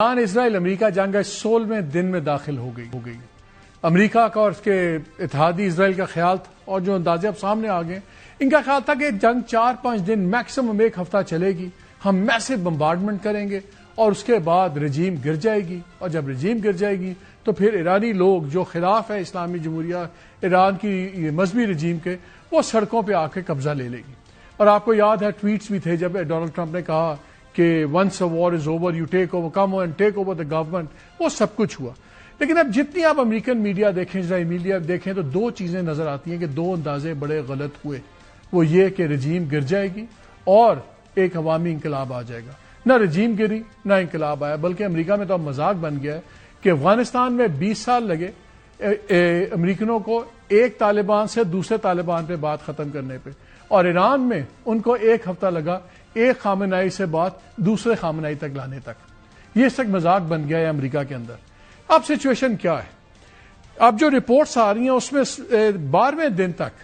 ایران اسرائیل امریکہ جنگ 16ویں دن میں داخل ہو گئی امریکہ کا اور اس کے اتحادی اسرائیل کا خیال تھا، اور جو اندازے اب سامنے آ گئے، ان کا خیال تھا کہ جنگ 4-5 دن میکسیمم 1 ہفتہ چلے گی، ہم میسو بمبارڈمنٹ کریں گے اور اس کے بعد رجیم گر جائے گی، اور جب رجیم گر جائے گی تو پھر ایرانی لوگ جو خلاف ہے اسلامی جمہوریہ ایران کی یہ مذہبی رجیم کے، وہ سڑکوں پہ آ کے قبضہ لے لے گی۔ اور آپ کو یاد ہے ٹویٹس بھی تھے جب ڈونلڈ ٹرمپ نے کہا کہ once a war is over you take over come and take over the government, وہ سب کچھ ہوا۔ لیکن اب جتنی آپ امریکن میڈیا دیکھیں، اسرائیلی میڈیا دیکھیں، تو 2 چیزیں نظر آتی ہیں کہ 2 اندازے بڑے غلط ہوئے۔ وہ یہ کہ رجیم گر جائے گی اور ایک عوامی انقلاب آ جائے گا۔ نہ رجیم گری نہ انقلاب آیا، بلکہ امریکہ میں تو اب مذاق بن گیا ہے کہ افغانستان میں 20 سال لگے امریکنوں کو ایک طالبان سے دوسرے طالبان پہ بات ختم کرنے پہ، اور ایران میں ان کو 1 ہفتہ لگا ایک خامنائی سے بات دوسرے خامنائی تک لانے تک۔ یہ اس تک مذاق بن گیا ہے امریکہ کے اندر۔ اب سچویشن کیا ہے؟ اب جو رپورٹس آ رہی ہیں اس میں 12ویں دن تک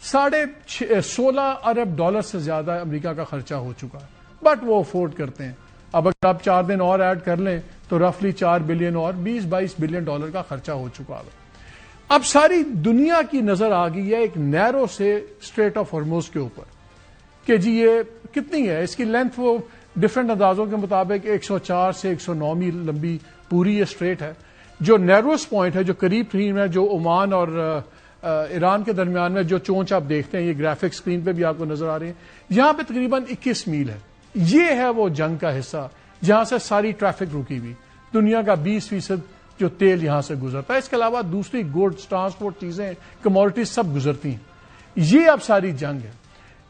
$16.5 ارب سے زیادہ امریکہ کا خرچہ ہو چکا ہے، بٹ وہ افورڈ کرتے ہیں۔ اب اگر آپ 4 دن اور ایڈ کر لیں تو رفلی 4 بلین اور $20-22 بلین کا خرچہ ہو چکا ہے۔ اب ساری دنیا کی نظر آ گئی ہے ایک نیرو سے اسٹریٹ آف ہارموز کے اوپر کہ جی یہ کتنی ہے، اس کی لینتھ وہ ڈفرنٹ اندازوں کے مطابق 104 سے 109 میل لمبی پوری یہ اسٹریٹ ہے۔ جو نیروس پوائنٹ ہے، جو قریب ترین ہے، جو عمان اور ایران کے درمیان میں جو چونچ آپ دیکھتے ہیں، یہ گرافک سکرین پہ بھی آپ کو نظر آ رہے ہیں، یہاں پہ تقریباً 21 میل ہے۔ یہ ہے وہ جنگ کا حصہ جہاں سے ساری ٹریفک رکی ہوئی، دنیا کا 20% جو تیل یہاں سے گزرتا ہے، اس کے علاوہ دوسری گوڈز، ٹرانسپورٹ چیزیں، کموڈٹیز سب گزرتی ہیں۔ یہ اب ساری جنگ ہے۔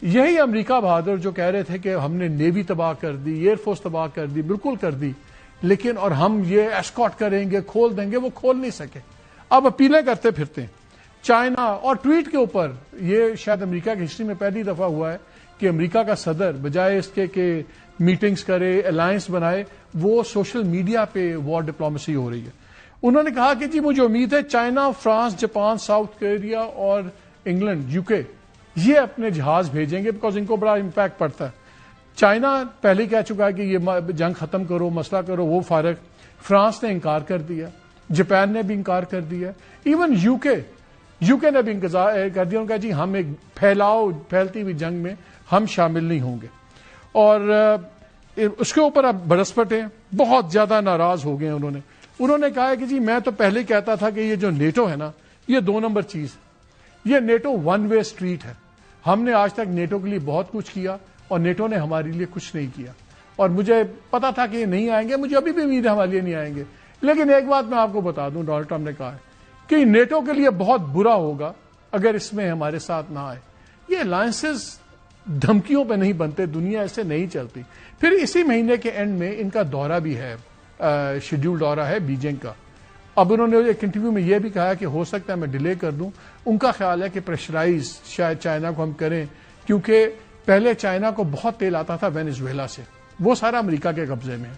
یہی امریکہ بہادر جو کہہ رہے تھے کہ ہم نے نیوی تباہ کر دی، ایئر فورس تباہ کر دی، بالکل کر دی، لیکن اور ہم یہ ایسکارٹ کریں گے، کھول دیں گے، وہ کھول نہیں سکے۔ اب اپیلیں کرتے پھرتے ہیں چائنا، اور ٹویٹ کے اوپر یہ شاید امریکہ کی ہسٹری میں پہلی دفعہ ہوا ہے کہ امریکہ کا صدر بجائے اس کے کہ میٹنگز کرے، الائنس بنائے، وہ سوشل میڈیا پہ وار ڈپلومیسی ہو رہی ہے۔ انہوں نے کہا کہ جی مجھے امید ہے China, France, Japan, south Korea اور انگلینڈ، UK یہ اپنے جہاز بھیجیں گے بیکاز ان کو بڑا امپیکٹ پڑتا ہے۔ چائنا پہلے کہہ چکا ہے کہ یہ جنگ ختم کرو، مسئلہ کرو، وہ فارغ۔ فرانس نے انکار کر دیا، جاپان نے بھی انکار کر دیا، ایون UK نے بھی انکار کر دیا۔ ان کا جی ہم ایک پھیلتی ہوئی جنگ میں ہم شامل نہیں ہوں گے۔ اور اس کے اوپر اب برس پٹے بہت زیادہ ناراض ہو گئے ہیں۔ انہوں نے کہا ہے کہ جی میں تو پہلے کہتا تھا کہ یہ جو نیٹو ہے نا، یہ 2 نمبر چیز ہے، یہ نیٹو 1 وے اسٹریٹ ہے۔ ہم نے آج تک نیٹو کے لیے بہت کچھ کیا اور نیٹو نے ہمارے لیے کچھ نہیں کیا، اور مجھے پتا تھا کہ یہ نہیں آئیں گے، مجھے ابھی بھی امید ہے ہمارے لیے نہیں آئیں گے۔ لیکن ایک بات میں آپ کو بتا دوں، ڈونلڈ ٹرمپ نے کہا ہے کہ نیٹو کے لیے بہت برا ہوگا اگر اس میں ہمارے ساتھ نہ آئے۔ یہ الائنسز دھمکیوں پہ نہیں بنتے، دنیا ایسے نہیں چلتی۔ پھر اسی مہینے کے اینڈ میں ان کا دورہ بھی ہے، شیڈیول دورہ ہے بیجنگ کا۔ اب انہوں نے ایک انٹرویو میں یہ بھی کہا کہ ہو سکتا ہے میں ڈیلے کر دوں۔ ان کا خیال ہے کہ پریشرائز شاید چائنا کو ہم کریں، کیونکہ پہلے چائنا کو بہت تیل آتا تھا وینزویلا سے، وہ سارا امریکہ کے قبضے میں ہے۔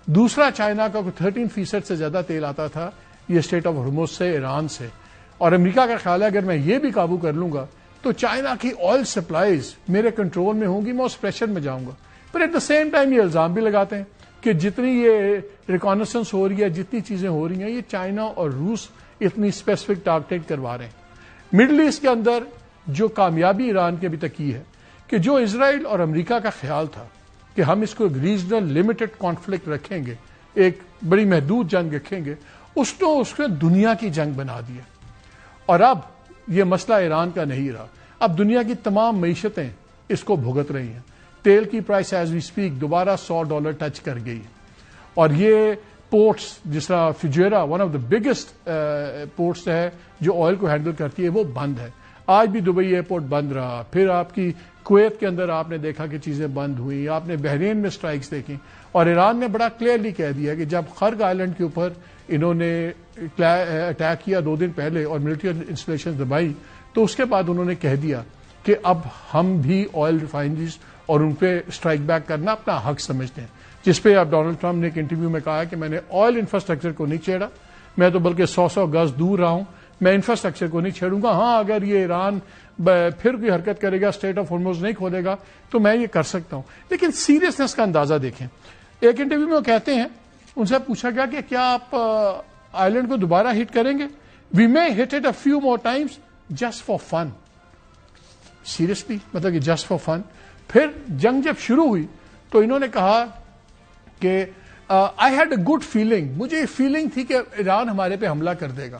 دوسرا چائنا کا 13% سے زیادہ تیل آتا تھا یہ اسٹریٹ آف ہارموز سے، ایران سے، اور امریکہ کا خیال ہے اگر میں یہ بھی قابو کر لوں گا تو چائنا کی آئل سپلائیز میرے کنٹرول میں ہوں گی، میں اس پریشر میں جاؤں گا۔ پر ایٹ دا سیم ٹائم یہ الزام بھی لگاتے ہیں کہ جتنی یہ ریکانسنس ہو رہی ہے، جتنی چیزیں ہو رہی ہیں، یہ چائنا اور روس اتنی اسپیسیفک ٹارگیٹ کروا رہے ہیں۔ مڈل ایسٹ کے اندر جو کامیابی ایران کی ابھی تک کی ہے کہ جو اسرائیل اور امریکہ کا خیال تھا کہ ہم اس کو ریجنل لمیٹڈ کانفلکٹ رکھیں گے، ایک بڑی محدود جنگ رکھیں گے، اس کو دنیا کی جنگ بنا دیا۔ اور اب یہ مسئلہ ایران کا نہیں رہا، اب دنیا کی تمام معیشتیں اس کو بھگت رہی ہیں۔ تیل کی پرائس ایز وی اسپیک دوبارہ $100 ٹچ کر گئی ہے، اور یہ پورٹس جس طرح Fujairah one of the biggest ports ہے جو آئل کو ہینڈل کرتی ہے، وہ بند ہے۔ آج بھی دبئی ایئرپورٹ بند رہا، پھر آپ کی کویت کے اندر آپ نے دیکھا کہ چیزیں بند ہوئی، آپ نے بحرین میں اسٹرائکس دیکھی، اور ایران نے بڑا کلیئرلی کہہ دیا کہ جب خرگ آئلینڈ کے اوپر انہوں نے اٹیک کیا 2 دن پہلے اور ملٹری انسٹالیشن دبائی، تو اس کے بعد انہوں نے کہہ دیا کہ اب ہم بھی آئل ریفائنریز اور ان پہ اسٹرائک بیک کرنا اپنا حق سمجھتے ہیں۔ جس پہ اب ڈونلڈ ٹرمپ نے ایک انٹرویو میں کہا کہ میں نے آئل انفراسٹرکچر کو نہیں چھیڑا، میں تو بلکہ 100 گز دور رہا ہوں، میں انفراسٹرکچر کو نہیں چھیڑوں گا۔ ہاں اگر یہ ایران پھر کوئی حرکت کرے گا، اسٹریٹ آف ہارموز نہیں کھولے گا، تو میں یہ کر سکتا ہوں۔ لیکن سیریسنس کا اندازہ دیکھیں۔ ایک انٹرویو میں وہ کہتے ہیں ان سے پوچھا گیا کہ کیا آپ آئی لینڈ کو دوبارہ ہٹ کریں گے؟ We may hit it a few more times just for fun. Seriously مطلب کہ جسٹ فار فن. پھر جنگ جب شروع ہوئی تو انہوں نے کہا کہ I had a good feeling, مجھے یہ فیلنگ تھی کہ ایران ہمارے پہ حملہ کر دے گا،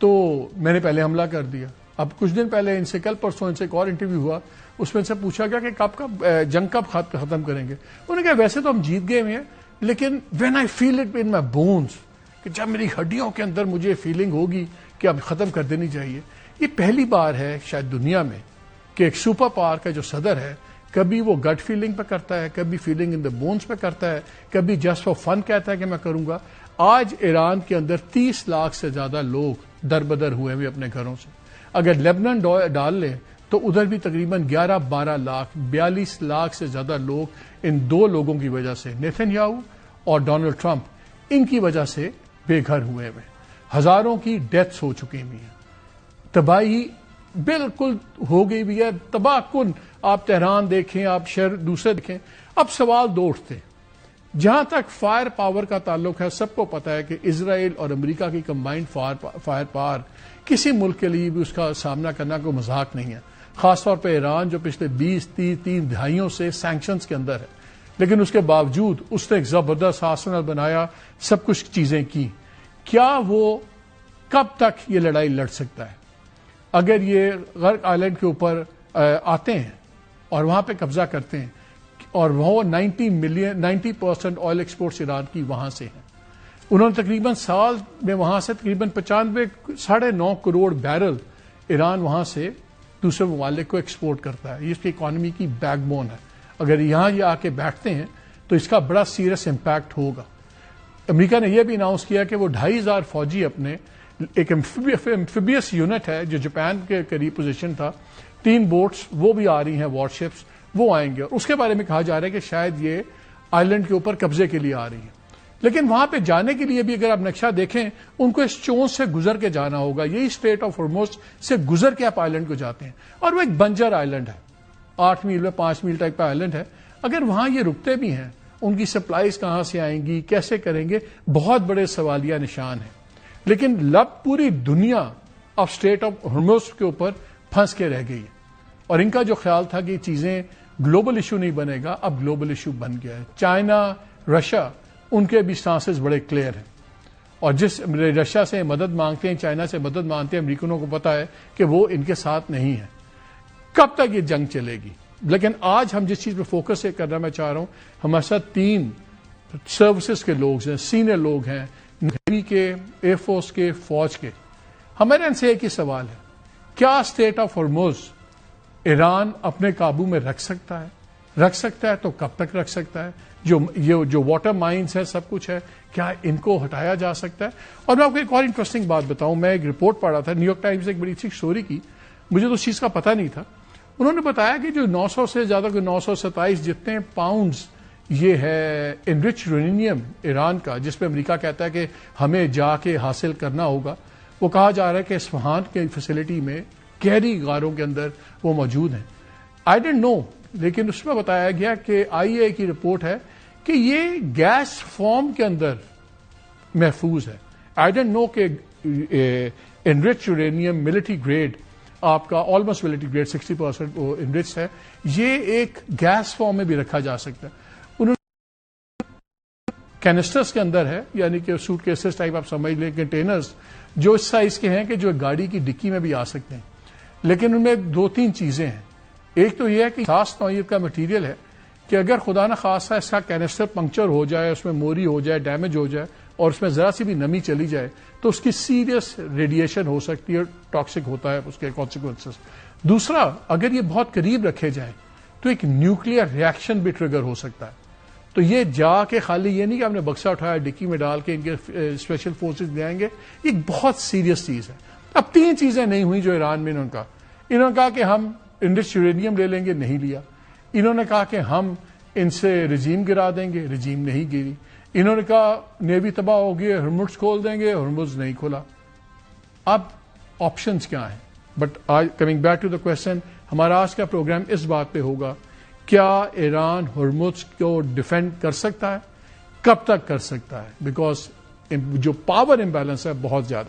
تو میں نے پہلے حملہ کر دیا. اب کچھ دن پہلے ان سے کل پرسوں ان سے ایک اور انٹرویو ہوا، اس میں سے پوچھا گیا کہ کب جنگ کب ختم کریں گے؟ انہوں نے کہا ویسے تو ہم جیت گئے ہیں، لیکن when I feel it in my bones, کہ جب میری ہڈیوں کے اندر مجھے فیلنگ ہوگی کہ اب ختم کر دینی چاہیے. یہ پہلی بار ہے شاید دنیا میں کہ ایک سپر پاور کا جو صدر ہے کبھی وہ گٹ فیلنگ پہ کرتا ہے، کبھی فیلنگ ان دا بونس پہ کرتا ہے، کبھی جسٹ فار فن کہتا ہے کہ میں کروں گا. آج ایران کے اندر 30 لاکھ سے زیادہ لوگ دربدر ہوئے ہوئے اپنے گھروں سے. اگر لیبنان ڈال لیں تو ادھر بھی تقریباً 11-12 لاکھ 42 لاکھ سے زیادہ لوگ ان دو لوگوں کی وجہ سے، نیتن یاہو اور ڈونلڈ ٹرمپ، ان کی وجہ سے بے گھر ہوئے ہوئے. ہزاروں کی ڈیتھس ہو چکی ہوئی ہیں، تباہی بالکل ہو گئی بھی ہے، تباہ کن. آپ تہران دیکھیں، آپ شہر دوسرے دیکھیں. اب سوال دو اٹھتے ہیں. جہاں تک فائر پاور کا تعلق ہے، سب کو پتا ہے کہ اسرائیل اور امریکہ کی کمبائنڈ فائر پاور کسی ملک کے لیے بھی اس کا سامنا کرنا کوئی مذاق نہیں ہے، خاص طور پہ ایران جو پچھلے 20-30 دہائیوں سے سینکشنز کے اندر ہے. لیکن اس کے باوجود اس نے ایک زبردست آرسنل بنایا، سب کچھ چیزیں کی. کیا وہ کب تک یہ لڑائی لڑ سکتا ہے؟ اگر یہ غرق آئی لینڈ کے اوپر آتے ہیں اور وہاں پہ قبضہ کرتے ہیں، اور وہ 90% آئل ایکسپورٹس ایران کی وہاں سے ہیں. انہوں نے تقریباً سال میں وہاں سے تقریباً 95-9.5 کروڑ بیرل ایران وہاں سے دوسرے ممالک کو ایکسپورٹ کرتا ہے. یہ اس کی اکانومی کی بیک بون ہے. اگر یہاں یہ آ کے بیٹھتے ہیں تو اس کا بڑا سیریس امپیکٹ ہوگا. امریکہ نے یہ بھی اناؤنس کیا کہ وہ 2,500 فوجی اپنے ایک ایمفیبیس یونٹ ہے جو جاپان کے قریب پوزیشن تھا، 3 بوٹس وہ بھی آ رہی ہیں، وار شپس وہ آئیں گے. اور اس کے بارے میں کہا جا رہا ہے کہ شاید یہ آئی لینڈ کے اوپر قبضے کے لیے آ رہی ہیں. لیکن وہاں پہ جانے کے لیے بھی اگر آپ نقشہ دیکھیں، ان کو اس چون سے گزر کے جانا ہوگا. یہی اسٹریٹ آف ہرمز سے گزر کے آپ آئی لینڈ کو جاتے ہیں، اور وہ ایک بنجر آئی لینڈ ہے، 8 میل میں 5 میل ٹائپ کا آئی لینڈ ہے. اگر وہاں یہ رکتے بھی ہیں، ان کی سپلائیز کہاں سے آئیں گی، کیسے کریں گے، بہت بڑے سوالیہ نشان ہیں. لیکن پوری دنیا اب اسٹریٹ آف ہرمز کے اوپر پھنس کے رہ گئی ہے، اور ان کا جو خیال تھا کہ یہ چیزیں گلوبل ایشو نہیں بنے گا، اب گلوبل ایشو بن گیا ہے. چائنا، رشیا، ان کے بھی سٹانسز بڑے کلیئر ہیں، اور جس رشیا سے مدد مانگتے ہیں، چائنا سے مدد مانگتے ہیں، امریکنوں کو پتا ہے کہ وہ ان کے ساتھ نہیں ہے. کب تک یہ جنگ چلے گی؟ لیکن آج ہم جس چیز پہ فوکس کرنا میں چاہ رہا ہوں، ہمارے ساتھ 3 سروسز کے لوگ ہیں، سینئر لوگ ہیں، نیوی کے، ایئر فورس کے، فوج کے. ہمارے ان سے ایک ہی سوال ہے، کیا اسٹریٹ آف ہرمز ایران اپنے قابو میں رکھ سکتا ہے تو کب تک رکھ سکتا ہے؟ جو واٹر مائنز ہے، سب کچھ ہے، کیا ان کو ہٹایا جا سکتا ہے؟ اور میں آپ کو ایک اور انٹرسٹنگ بات بتاؤں. میں ایک رپورٹ پڑھ رہا تھا، نیو یارک ٹائمز نے ایک بڑی اچھی اسٹوری کی، مجھے تو اس چیز کا پتہ نہیں تھا. انہوں نے بتایا کہ جو 900 سے زیادہ 927 جتنے پاؤنڈز یہ ہے انرچ یورینیم ایران کا، جس پہ امریکہ کہتا ہے کہ ہمیں جا کے حاصل کرنا ہوگا، وہ کہا جا رہا ہے کہ اصفہان کے فیسلٹی میں گہری غاروں کے اندر وہ موجود ہیں. آئی ڈونٹ نو، لیکن اس میں بتایا گیا کہ IAEA کی رپورٹ ہے کہ یہ گیس فارم کے اندر محفوظ ہے. آئی ڈونٹ نو کہ انرچ یورینیم ملٹری گریڈ آپ کا آلموسٹ ملٹری گریڈ 60% انرچ ہے، یہ ایک گیس فارم میں بھی رکھا جا سکتا ہے. انہوں نے کینسٹرز کے اندر ہے، یعنی کہ سوٹ کیسز ٹائپ آپ سمجھ لیں، کنٹینرز جو اس سائز کے ہیں کہ جو گاڑی کی ڈکی میں بھی آ سکتے ہیں. لیکن ان میں 2-3 چیزیں ہیں. ایک تو یہ ہے کہ خاص نوعیت کا مٹیریل ہے کہ اگر خدا نہ خاصہ اس کا کینسٹر پنکچر ہو جائے، اس میں موری ہو جائے، ڈیمیج ہو جائے، اور اس میں ذرا سی بھی نمی چلی جائے تو اس کی سیریس ریڈیشن ہو سکتی ہے، ٹاکسک ہوتا ہے اس کے کانسیکوینسز. دوسرا، اگر یہ بہت قریب رکھے جائیں تو ایک نیوکلیئر ریئیکشن بھی ٹریگر ہو سکتا ہے. تو یہ جا کے خالی یہ نہیں کہ ہم نے بکسا اٹھایا، ڈکی میں ڈال کے ان کے اسپیشل فورسز لے آئیں گے، یہ ایک بہت سیریس چیز ہے. اب 3 چیزیں نہیں ہوئی جو ایران میں انہوں نے کہا کہ ہم انرچ یورینیم لے لیں گے، نہیں لیا. انہوں نے کہا کہ ہم ان سے رجیم گرا دیں گے، رجیم نہیں گری. انہوں نے کہا نیوی تباہ ہوگی، ہرمز کھول دیں گے، ہرمز نہیں کھولا. اب آپشنز کیا ہیں؟ But coming back to the question, ہمارا آج کا پروگرام اس بات پہ ہوگا، کیا ایران ہرمز کو ڈیفینڈ کر سکتا ہے؟ کب تک کر سکتا ہے؟ بیکاز جو پاور امبیلنس ہے بہت زیادہ